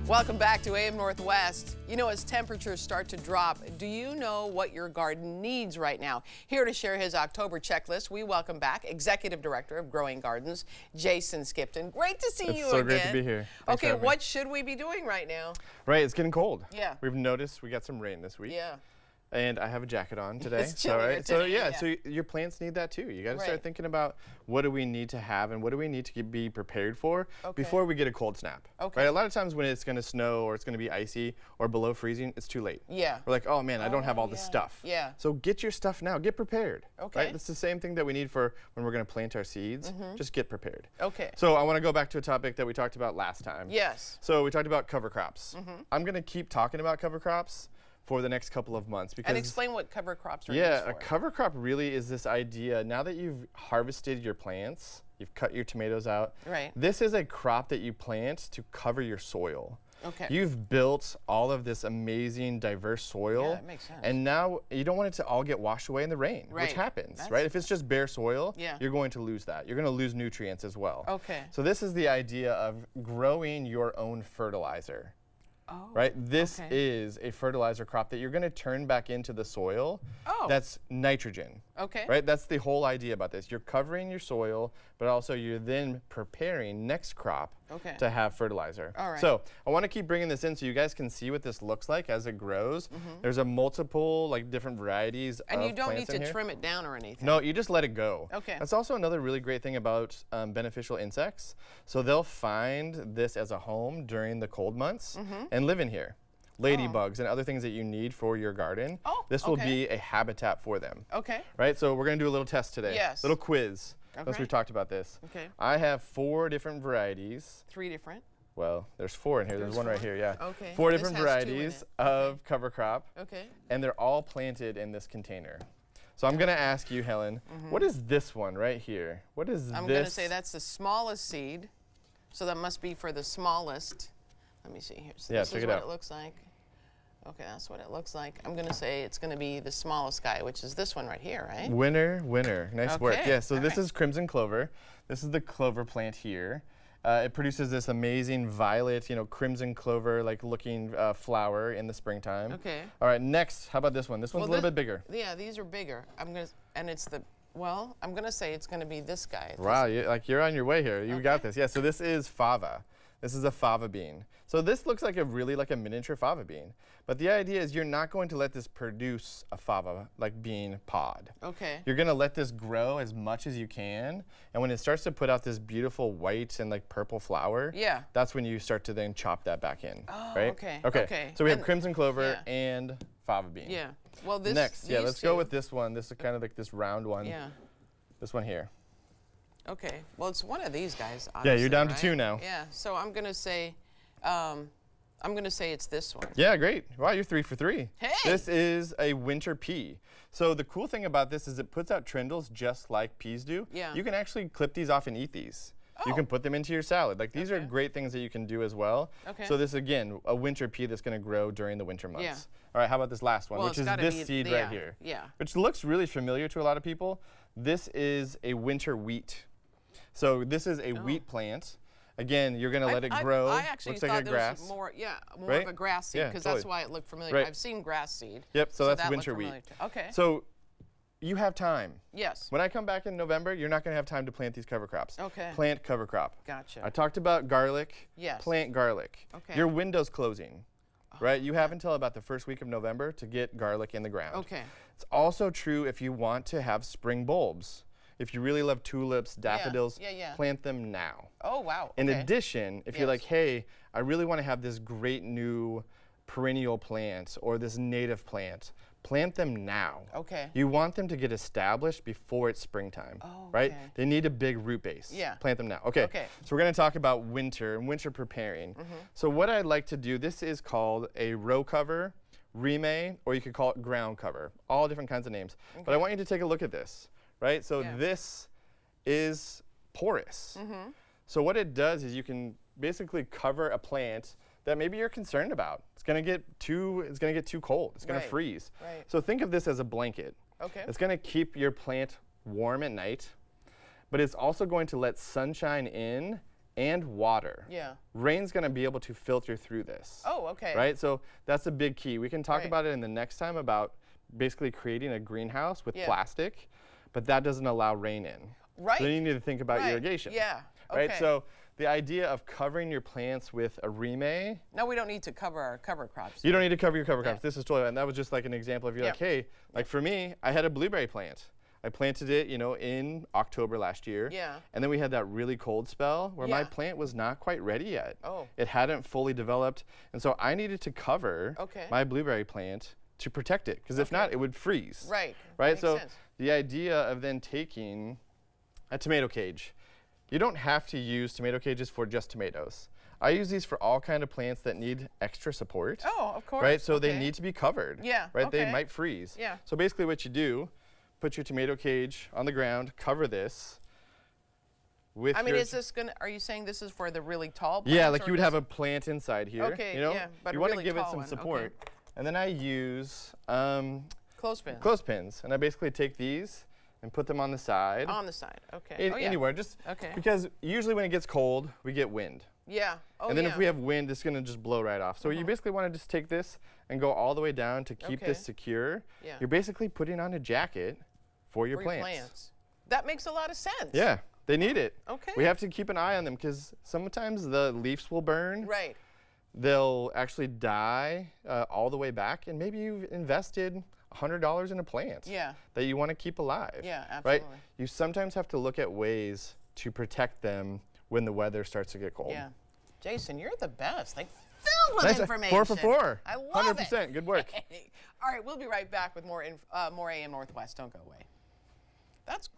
Welcome back to AM Northwest. You know, as temperatures start to drop, do you know what your garden needs right now? Here to share his October checklist, we welcome back Executive Director of Growing Gardens, Jason Skipton. Great to see you again. It's so great to be here. Thanks okay, what should we be doing right now? Right, it's getting cold. Yeah. We've noticed we got some rain this week. Yeah. And I have a jacket on today. It's chillier today, so your plants need that too. You got to Right. start thinking about what do we need to have and what do we need to be prepared for before we get a cold snap. Okay. Right? A lot of times when it's going to snow or it's going to be icy or below freezing, it's too late. Yeah. We're like, oh man, I don't have all this stuff. Yeah. So get your stuff now. Get prepared. Okay. Right? That's the same thing that we need for when we're going to plant our seeds. Just get prepared. Okay. So I want to go back to a topic that we talked about last time. Yes. So we talked about cover crops. I'm going to keep talking about cover crops for the next couple of months. Because And explain what cover crops are used yeah, for. a cover crop really is this idea, now that you've harvested your plants, you've cut your tomatoes out, Right. this is a crop that you plant to cover your soil. Okay. You've built all of this amazing, diverse soil. Yeah, that makes sense. And now you don't want it to all get washed away in the rain, Right. which happens, That's- right? If it's just bare soil, Yeah. you're going to lose that. You're going to lose nutrients as well. Okay. So this is the idea of growing your own fertilizer. Oh, Right? This okay. is a fertilizer crop that you're going to turn back into the soil. Oh. That's nitrogen. Okay. Right? That's the whole idea about this. You're covering your soil, but also you're then preparing next crop Okay. to have fertilizer. All right. So I want to keep bringing this in so you guys can see what this looks like as it grows. There's a multiple different varieties And of you don't need plants in to here. trim it down or anything. No, you just let it go. Okay. That's also another really great thing about beneficial insects. So they'll find this as a home during the cold months and live in here. Ladybugs and other things that you need for your garden. Oh, this will okay. be a habitat for them. Okay. Right? So we're going to do a little test today. Yes. Little quiz. Since Okay. we've talked about this. Okay. I have 4 different varieties. 3 different. Well, there's 4 in here. There's one right here, yeah. Okay. 4 This different has 2 in varieties it. of cover crop. Okay. And they're all planted in this container. So I'm going to ask you, Helen, what is this one right here? What is I'm this? going to say that's the smallest seed. So that must be for the smallest. Let me see here. So Yeah, this check is it what out. it looks like. Okay, that's what it looks like. I'm going to say it's going to be the smallest guy, which is this one right here, right? Winner, winner. Nice work. Okay, Yeah, so all this right. is crimson clover. This is the clover plant here. It produces this amazing violet, crimson clover looking flower in the springtime. Okay. All right, next, how about this one? This one's a little bit bigger. Yeah, these are bigger. I'm going to, and it's the, well, I'm going to say it's going to be this guy. Wow, you're on your way here. You got this. Yeah, so this is fava. This is a fava bean. So this looks like a miniature fava bean. But the idea is you're not going to let this produce a fava bean pod. Okay. You're going to let this grow as much as you can. And when it starts to put out this beautiful white and purple flower, Yeah. that's when you start to then chop that back in. Oh, right? okay, Okay. okay. So we have And- crimson clover yeah. and fava bean. Yeah. Well, this. Next, yeah, these let's go two- with this one. This is kind of this round one. Yeah. This one here. Okay. Well, it's one of these guys. Yeah, you're obviously, down to right? 2 now. Yeah. So I'm gonna say, it's this one. Yeah, great. Wow, you're 3 for 3. Hey! This is a winter pea. So the cool thing about this is it puts out trindles just like peas do. Yeah. You can actually clip these off and eat these. You Oh. can put them into your salad. These are Okay. great things that you can do as well. Okay. So this, again, a winter pea that's going to grow during the winter months. Yeah. All right, how about this last one, Well, which it's is gotta this be- seed yeah, right here. yeah. Which looks really familiar to a lot of people. This is a winter wheat. So this is a wheat plant. Again, you're going to let it grow. I actually Looks thought like a there grass. was more, of Right? a grass seed, Yeah, because that's totally. why it looked familiar. Right. I've seen grass seed. Yep, so that's that winter looked wheat. familiar too. Okay. So you have time. Yes. When I come back in November, you're not going to have time to plant these cover crops. Okay. Plant cover crop. Gotcha. I talked about garlic. Yes. Plant garlic. Okay. Your window's closing, right? You have until about the first week of November to get garlic in the ground. Okay. It's also true if you want to have spring bulbs. If you really love tulips, daffodils, yeah. plant them now. Oh, wow. In okay. addition, if you're Yes. like, hey, I really want to have this great new perennial plant or this native plant, plant them now. Okay. You want them to get established before it's springtime, Oh, right? okay. They need a big root base. Yeah. Plant them now. Okay. Okay. So we're going to talk about winter and winter preparing. So what I'd like to do, this is called a row cover, remay, or you could call it ground cover. All different kinds of names. But I want you to take a look at this, right? So Yeah. this is porous. So what it does is you can basically cover a plant that maybe you're concerned about. It's going to get too cold. It's going Right. to freeze. Right. So think of this as a blanket. Okay. It's going to keep your plant warm at night, but it's also going to let sunshine in and water. Yeah. Rain's going to be able to filter through this. Oh, okay. Right? So that's a big key. We can talk Right. about it in the next time about basically creating a greenhouse with Yeah. plastic, but that doesn't allow rain in. Right. So then you need to think about Right. irrigation. Yeah. Right? Okay. So the idea of covering your plants with a remay, No, we don't need to cover our cover crops. you don't need to cover your cover Yeah. crops. This is totally, and that was just like an example of you're Yeah. like, hey, like for me, I had a blueberry plant. I planted it, you know, in October last year. Yeah. And then we had that really cold spell where my Yeah. plant was not quite ready yet. Oh. It hadn't fully developed. And so I needed to cover Okay. my blueberry plant to protect it, because if Okay. not, it would freeze. Right. Right? Makes So sense. the idea of then taking a tomato cage, you don't have to use tomato cages for just tomatoes. I use these for all kind of plants that need extra support. Oh, of course. Right? So okay. they need to be covered. Yeah, Right? They okay. might freeze. Yeah. So basically what you do, put your tomato cage on the ground, cover this with I mean, your is this gonna? Are you saying this is for the really tall plants? yeah, like or you would this- have a plant inside here. Okay, You know? yeah, but you a want to really give it tall some one, support. okay. And then I use clothespins clothespins, and I basically take these and put them on the side. on the side? Okay. Oh, yeah. Anywhere, just Okay. because usually when it gets cold, we get wind. Yeah. Oh, And then yeah. if we have wind, it's going to just blow right off. So you basically want to just take this and go all the way down to keep this Okay. secure. Yeah. You're basically putting on a jacket for your For plants. That makes a lot of sense. Yeah, they need it. Okay. We have to keep an eye on them because sometimes the leaves will burn. Right. They'll actually die all the way back, and maybe you've invested $100 in a plant Yeah. that you want to keep alive. Yeah, Right? absolutely. You sometimes have to look at ways to protect them when the weather starts to get cold. Yeah. Jason, you're the best. Like filled with Nice. information. 4 for 4. I love 100%. Good work. it. All right, we'll be right back with more AM Northwest. Don't go away. That's